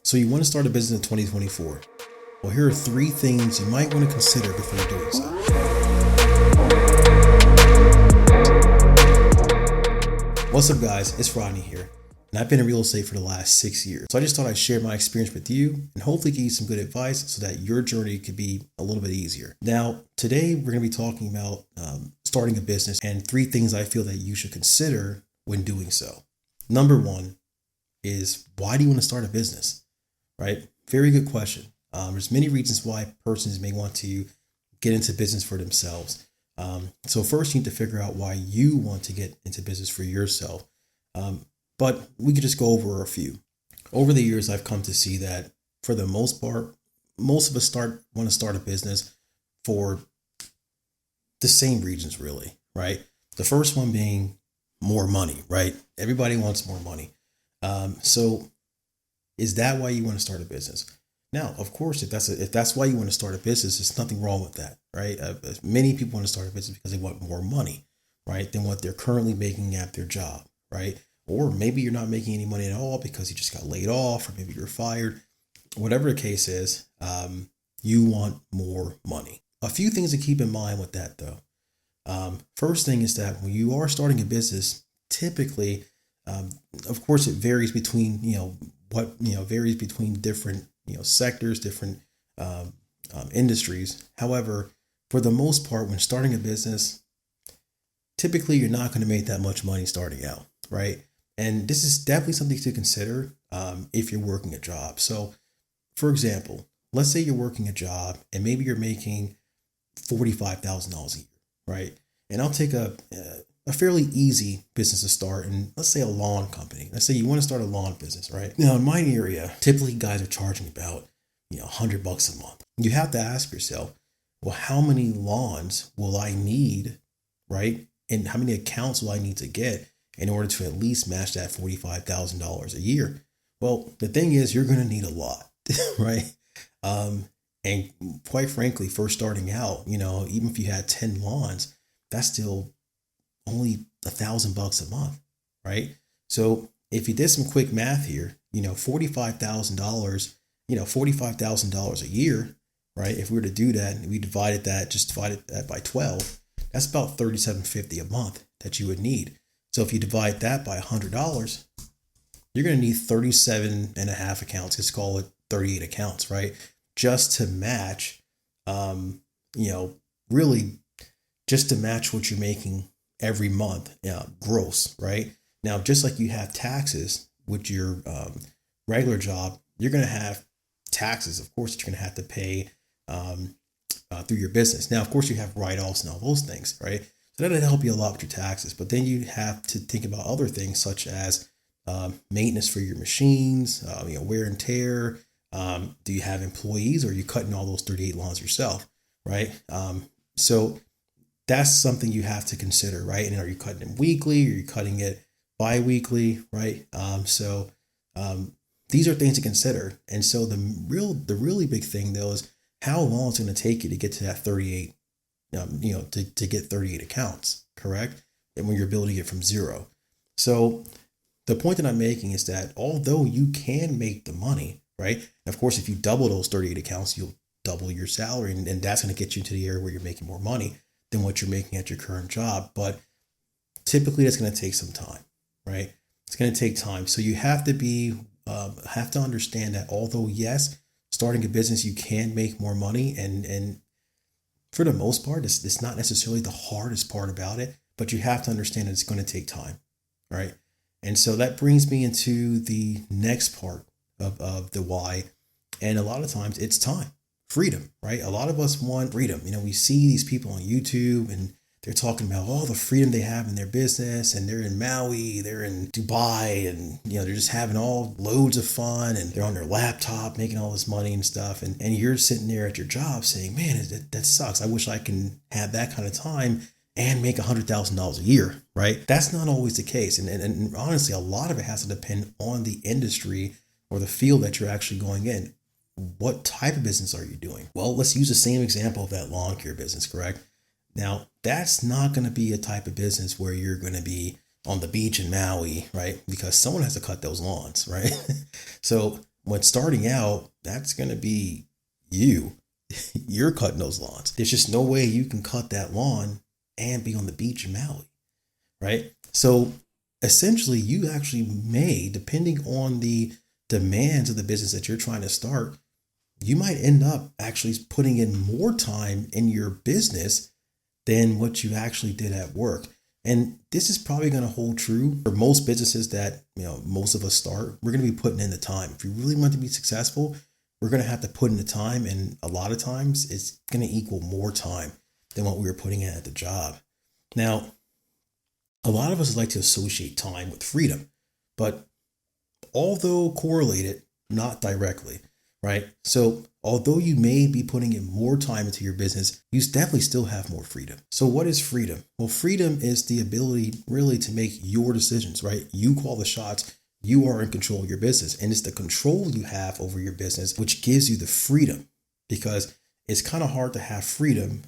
So you want to start a business in 2024. Well, here are 3 things you might want to consider before doing so. What's up, guys? It's Rodney here, and I've been in real estate for the last 6 years. So I just thought I'd share my experience with you and hopefully give you some good advice so that your journey could be a little bit easier. Now, today we're going to be talking about starting a business and 3 things I feel that you should consider when doing so. Number 1 is, why do you want to start a business? Right? Very good question. There's many reasons why persons may want to get into business for themselves. So first you need to figure out why you want to get into business for yourself. But we could just go over a few. Over the years, I've come to see that for the most part, most of us want to start a business for the same reasons, really, right? The first one being more money, right? Everybody wants more money. So is that why you want to start a business? Now, of course, if that's why you want to start a business, there's nothing wrong with that, right? Many people want to start a business because they want more money, right, than what they're currently making at their job, right? Or maybe you're not making any money at all because you just got laid off, or maybe you're fired. Whatever the case is, you want more money. A few things to keep in mind with that, though. First thing is that when you are starting a business, typically, of course, it varies between varies between different sectors, different industries. However, for the most part, when starting a business, typically you're not going to make that much money starting out, right? And this is definitely something to consider if you're working a job. So, for example, let's say you're working a job and maybe you're making $45,000 a year, right? And I'll take a fairly easy business to start, and let's say a lawn company. Let's say you want to start a lawn business, right? Now, in my area, typically guys are charging about $100 a month. You have to ask yourself, well, how many lawns will I need, right? And how many accounts will I need to get in order to at least match that $45,000 a year? Well, the thing is, you're going to need a lot, right? And quite frankly, first starting out, even if you had 10 lawns, that's still only $1,000 a month, right? So if you did some quick math here, $45,000 a year, right? If we were to do that and we divided that by 12, that's about $3,750 a month that you would need. So if you divide that by $100, you're going to need 37 and a half accounts. Let's call it 38 accounts, right? Just to match, really just to match what you're making every month, gross, right? Now, just like you have taxes with your regular job, you're going to have taxes, of course, that you're going to have to pay through your business. Now, of course, you have write-offs and all those things, right? So that'll help you a lot with your taxes. But then you have to think about other things such as maintenance for your machines, wear and tear. Do you have employees, or are you cutting all those 38 lawns yourself, right? So that's something you have to consider, right? And are you cutting it weekly? Or are you cutting it bi-weekly, right? These are things to consider. And so the really big thing, though, is how long it's going to take you to get to that 38, to get 38 accounts, correct? And when you're building it from zero. So the point that I'm making is that although you can make the money, right? And of course, if you double those 38 accounts, you'll double your salary, and that's going to get you into the area where you're making more money than what you're making at your current job. But typically that's going to take some time, right? It's going to take time. So you have to understand that although, yes, starting a business, you can make more money. And for the most part, it's not necessarily the hardest part about it, but you have to understand that it's going to take time, right? And so that brings me into the next part of the why. And a lot of times it's time. Freedom, right? A lot of us want freedom. We see these people on YouTube and they're talking about all the freedom they have in their business, and they're in Maui, they're in Dubai, and they're just having all loads of fun, and they're on their laptop making all this money and stuff. And you're sitting there at your job saying, man, that sucks. I wish I can have that kind of time and make $100,000 a year, right? That's not always the case. And honestly, a lot of it has to depend on the industry or the field that you're actually going in. What type of business are you doing? Well, let's use the same example of that lawn care business, correct? Now, that's not going to be a type of business where you're going to be on the beach in Maui, right? Because someone has to cut those lawns, right? So when starting out, that's going to be you. You're cutting those lawns. There's just no way you can cut that lawn and be on the beach in Maui, right? So essentially, you actually may, depending on the demands of the business that you're trying to start, you might end up actually putting in more time in your business than what you actually did at work. And this is probably going to hold true for most businesses that, most of us start. We're going to be putting in the time. If you really want to be successful, we're going to have to put in the time. And a lot of times it's going to equal more time than what we were putting in at the job. Now, a lot of us like to associate time with freedom, but although correlated, not directly, right? So although you may be putting in more time into your business, you definitely still have more freedom. So what is freedom? Well, freedom is the ability really to make your decisions, right? You call the shots. You are in control of your business. And it's the control you have over your business, which gives you the freedom, because it's kind of hard to have freedom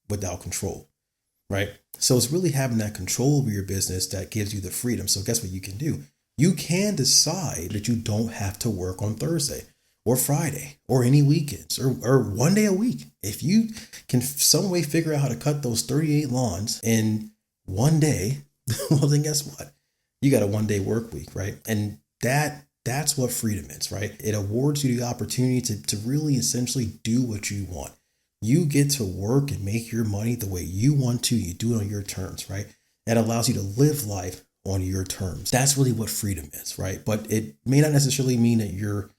without control, right? So it's really having that control over your business that gives you the freedom. So guess what you can do? You can decide that you don't have to work on Thursday or Friday or any weekends or one day a week. If you can some way figure out how to cut those 38 lawns in one day, well, then guess what? You got a 1 day work week, right? And that's what freedom is, right? It awards you the opportunity to really essentially do what you want. You get to work and make your money the way you want to. You do it on your terms, right? That allows you to live life on your terms. That's really what freedom is, right? But it may not necessarily mean that you're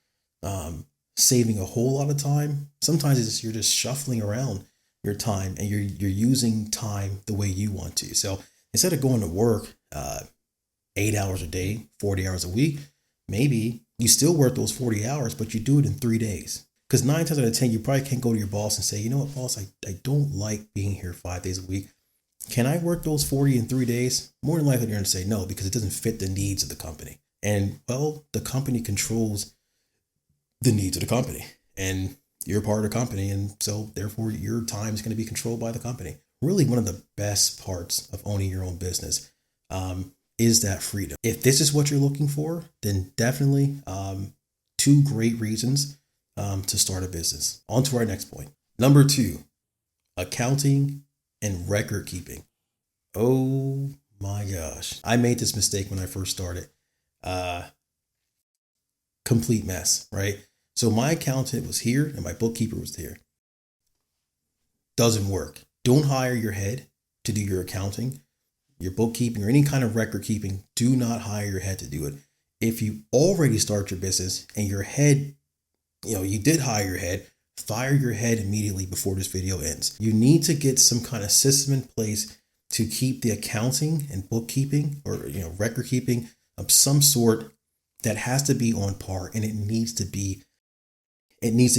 saving a whole lot of time. Sometimes you're just shuffling around your time and you're using time the way you want to. So instead of going to work 8 hours a day, 40 hours a week, maybe you still work those 40 hours, but you do it in 3 days. Because 9 times out of 10, you probably can't go to your boss and say, you know what, boss, I don't like being here 5 days a week. Can I work those 40 in 3 days? More than likely, you're going to say no, because it doesn't fit the needs of the company. And, well, the company controls the needs of the company. And you're part of the company. And so, therefore, your time is going to be controlled by the company. Really, one of the best parts of owning your own business is that freedom. If this is what you're looking for, then definitely 2 great reasons to start a business. On to our next point. Number 2, accounting and record keeping. Oh my gosh. I made this mistake when I first started. Complete mess, right? So my accountant was here and my bookkeeper was here. Doesn't work. Don't hire your head to do your accounting, your bookkeeping, or any kind of record keeping. Do not hire your head to do it. If you already start your business and your head, you did hire your head, fire your head immediately before this video ends. You need to get some kind of system in place to keep the accounting and bookkeeping or record keeping of some sort that has to be on par, and it needs to be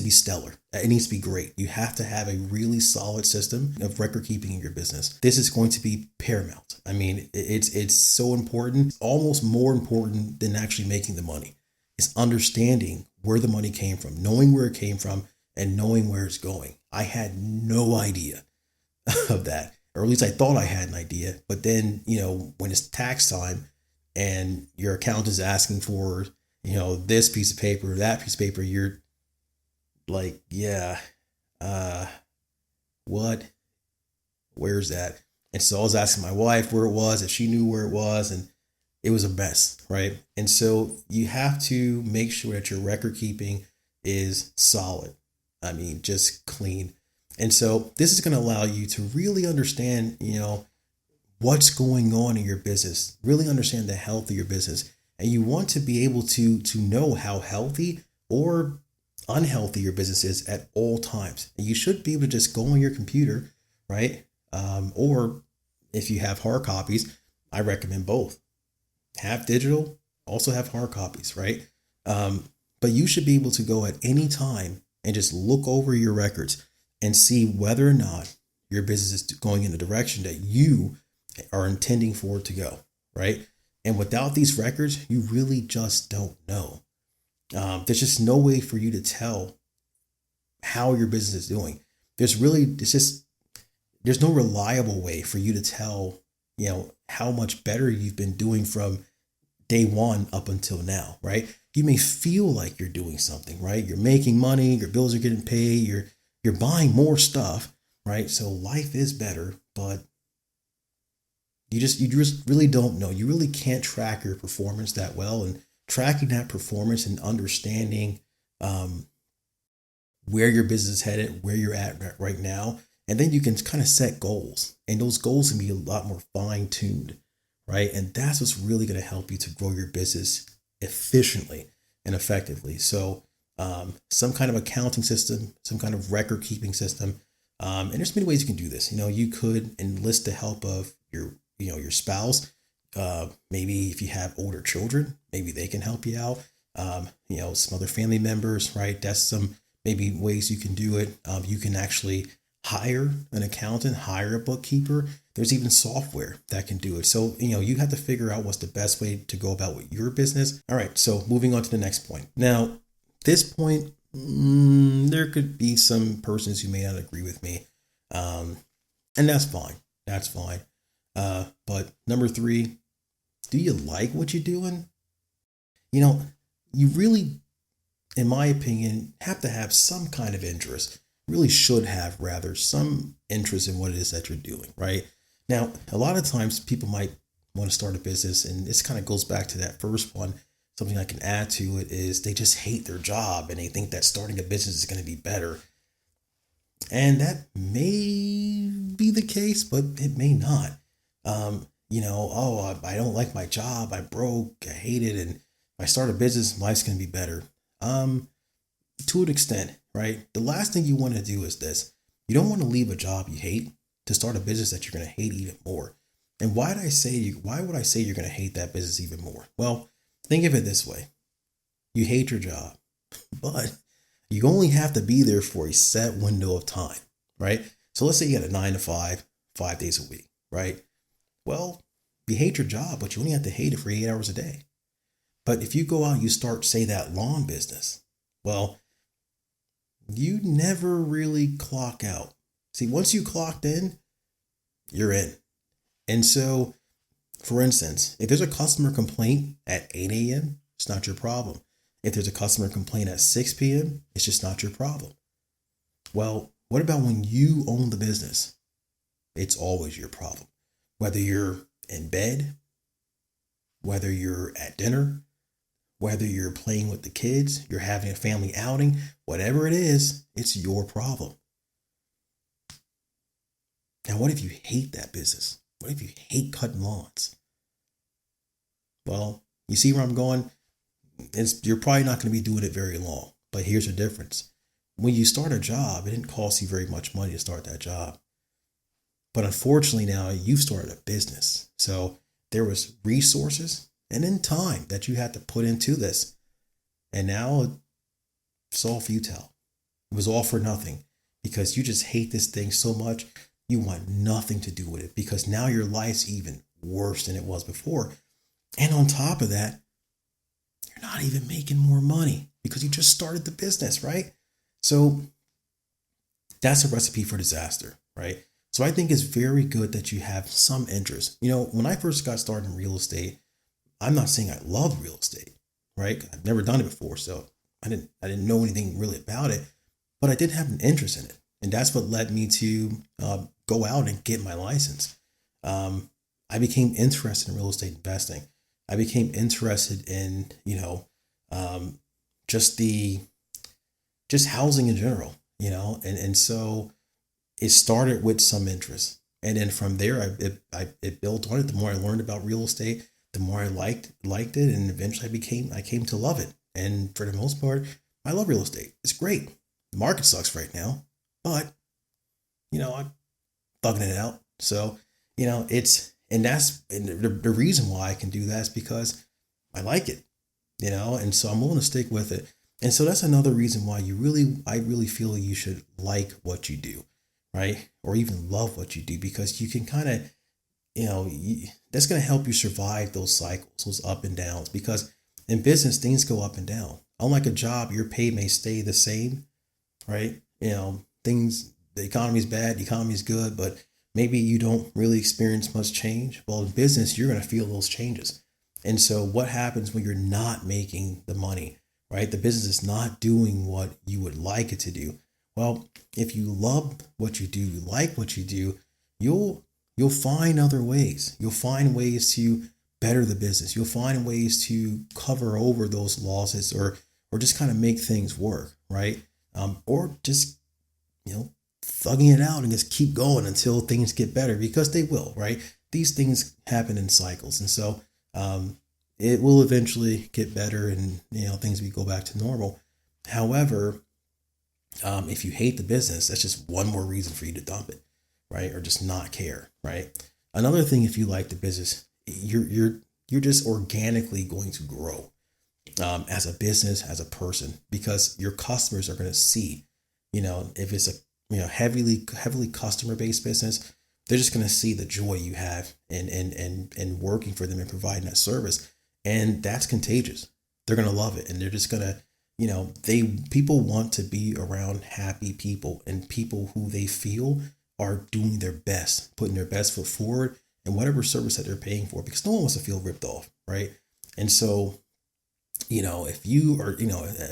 stellar. It needs to be great. You have to have a really solid system of record keeping in your business. This is going to be paramount. I mean, it's so important, almost more important than actually making the money. It's understanding where the money came from, knowing where it came from, and knowing where it's going. I had no idea of that, or at least I thought I had an idea. But then, when it's tax time and your accountant is asking for, this piece of paper, that piece of paper, you're like, yeah, what? Where's that? And so I was asking my wife where it was, if she knew where it was, and it was a mess, right? And so you have to make sure that your record keeping is solid. I mean, just clean. And so this is going to allow you to really understand, what's going on in your business, really understand the health of your business. And you want to be able to know how healthy or unhealthy your business is at all times. And you should be able to just go on your computer, right? Or if you have hard copies, I recommend both. Have digital, also have hard copies, right? But you should be able to go at any time and just look over your records and see whether or not your business is going in the direction that you are intending for it to go, right? And without these records, you really just don't know. There's just no way for you to tell how your business is doing. There's no reliable way for you to tell, how much better you've been doing from day one up until now, right? You may feel like you're doing something, right? You're making money, your bills are getting paid, you're buying more stuff, right? So life is better, but you just really don't know. You really can't track your performance that well, and tracking that performance and understanding um, where your business is headed, where you're at right now, and then you can kind of set goals, and those goals can be a lot more fine tuned, right? And that's what's really going to help you to grow your business efficiently and effectively. So, some kind of accounting system, some kind of record keeping system, and there's many ways you can do this. You could enlist the help of your spouse. Maybe if you have older children, maybe they can help you out. Some other family members, right? That's some maybe ways you can do it. You can actually hire an accountant, hire a bookkeeper. There's even software that can do it. So, you have to figure out what's the best way to go about with your business. All right. So moving on to the next point. Now, this point, there could be some persons who may not agree with me. And that's fine. That's fine. But number 3, do you like what you're doing? You really, in my opinion, have to have some kind of interest. Really should have rather some interest in what it is that you're doing, right? Now, a lot of times people might want to start a business, and this kind of goes back to that first one. Something I can add to it is they just hate their job and they think that starting a business is going to be better. And that may be the case, but it may not. I don't like my job. I broke. I hate it. And if I start a business, life's going to be better. To an extent, right? The last thing you want to do is this. You don't want to leave a job you hate to start a business that you're going to hate even more. And why would I say you're going to hate that business even more? Well, think of it this way. You hate your job, but you only have to be there for a set window of time, right? So let's say you got a 9 to 5, 5 days a week, right? Well, you hate your job, but you only have to hate it for 8 hours a day. But if you go out and you start, say, that lawn business, well, you never really clock out. See, once you clocked in, you're in. And so, for instance, if there's a customer complaint at 8 a.m., it's not your problem. If there's a customer complaint at 6 p.m., it's just not your problem. Well, what about when you own the business? It's always your problem. Whether you're in bed, whether you're at dinner, whether you're playing with the kids, you're having a family outing, whatever it is, it's your problem. Now, what if you hate that business? What if you hate cutting lawns? Well, you see where I'm going? You're probably not going to be doing it very long. But here's the difference. When you start a job, it didn't cost you very much money to start that job. But unfortunately now you've started a business. So there was resources and then time that you had to put into this. And now it's all futile. It was all for nothing because you just hate this thing so much. You want nothing to do with it because now your life's even worse than it was before. And on top of that, you're not even making more money because you just started the business, right? So that's a recipe for disaster, right? So I think it's very good that you have some interest. When I first got started in real estate, I'm not saying I love real estate, right? I've never done it before, so I didn't know anything really about it, but I did have an interest in it. And that's what led me to go out and get my license. I became interested in real estate investing. I became interested in, just housing in general, and so it started with some interest. And then from there, it built on it. The more I learned about real estate, the more I liked it. And eventually I came to love it. And for the most part, I love real estate. It's great. The market sucks right now, but, I'm thugging it out. So, and the reason why I can do that is because I like it, and so I'm willing to stick with it. And so that's another reason why I really feel you should like what you do, right? Or even love what you do, because you can kind of, that's going to help you survive those cycles, those up and downs, because in business, things go up and down. Unlike a job, your pay may stay the same, right? The economy's bad, the economy's good, but maybe you don't really experience much change. Well, in business, you're going to feel those changes. And so what happens when you're not making the money, right? The business is not doing what you would like it to do. Well, if you love what you do, you like what you do, you'll find other ways. You'll find ways to better the business. You'll find ways to cover over those losses, or just kind of make things work, right? Or just, thugging it out and just keep going until things get better, because they will, right? These things happen in cycles. And so it will eventually get better, and, things will go back to normal. However, if you hate the business, that's just one more reason for you to dump it, right? Or just not care, right? Another thing, if you like the business, you're just organically going to grow as a business, as a person, because your customers are going to see, if it's a heavily customer based business, they're just going to see the joy you have in working for them and providing that service, and that's contagious. They're going to love it, and they're just going to, people want to be around happy people and people who they feel are doing their best, putting their best foot forward in whatever service that they're paying for, because no one wants to feel ripped off, right? And so, if you are,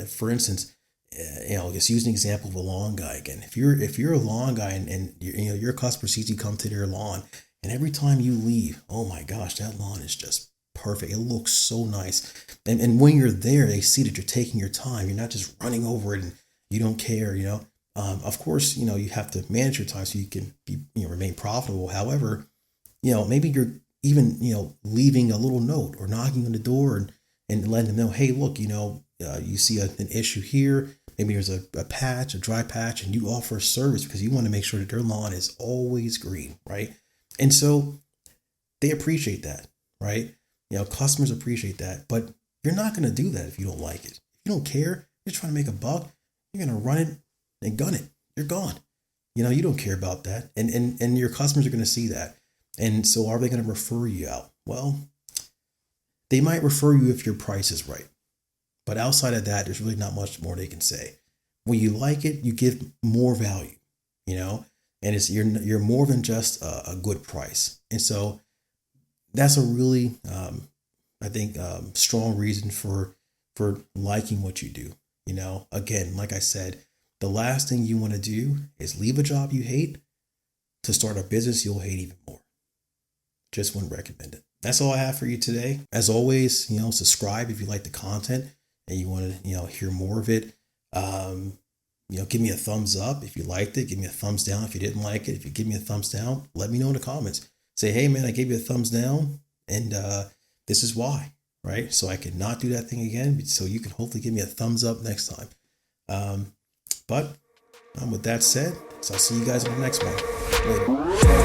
for instance, just use an example of a lawn guy again. If you're a lawn guy and your customer sees you come to their lawn, and every time you leave, oh my gosh, that lawn is just perfect. It looks so nice. And when you're there, they see that you're taking your time. You're not just running over it and you don't care, Of course, you have to manage your time so you can be, remain profitable. However, maybe you're even, leaving a little note or knocking on the door and letting them know, hey, look, you see an issue here. Maybe there's a patch, a dry patch, and you offer a service because you want to make sure that their lawn is always green, right? And so they appreciate that, right? Customers appreciate that, but you're not going to do that if you don't like it. If you don't care, you're trying to make a buck, you're going to run it and gun it. You're gone. You don't care about that. And your customers are going to see that. And so are they going to refer you out? Well, they might refer you if your price is right. But outside of that, there's really not much more they can say. When you like it, you give more value, and it's you're more than just a good price. And so that's a really, I think, strong reason for liking what you do. Again, like I said, the last thing you want to do is leave a job you hate to start a business you'll hate even more. Just wouldn't recommend it. That's all I have for you today. As always, subscribe if you like the content and you want to, hear more of it. Give me a thumbs up if you liked it. Give me a thumbs down if you didn't like it. If you give me a thumbs down, let me know in the comments. Say, hey man, I gave you a thumbs down, and this is why, right? So I can not do that thing again. So you can hopefully give me a thumbs up next time. But with that said, so I'll see you guys on the next one. Later.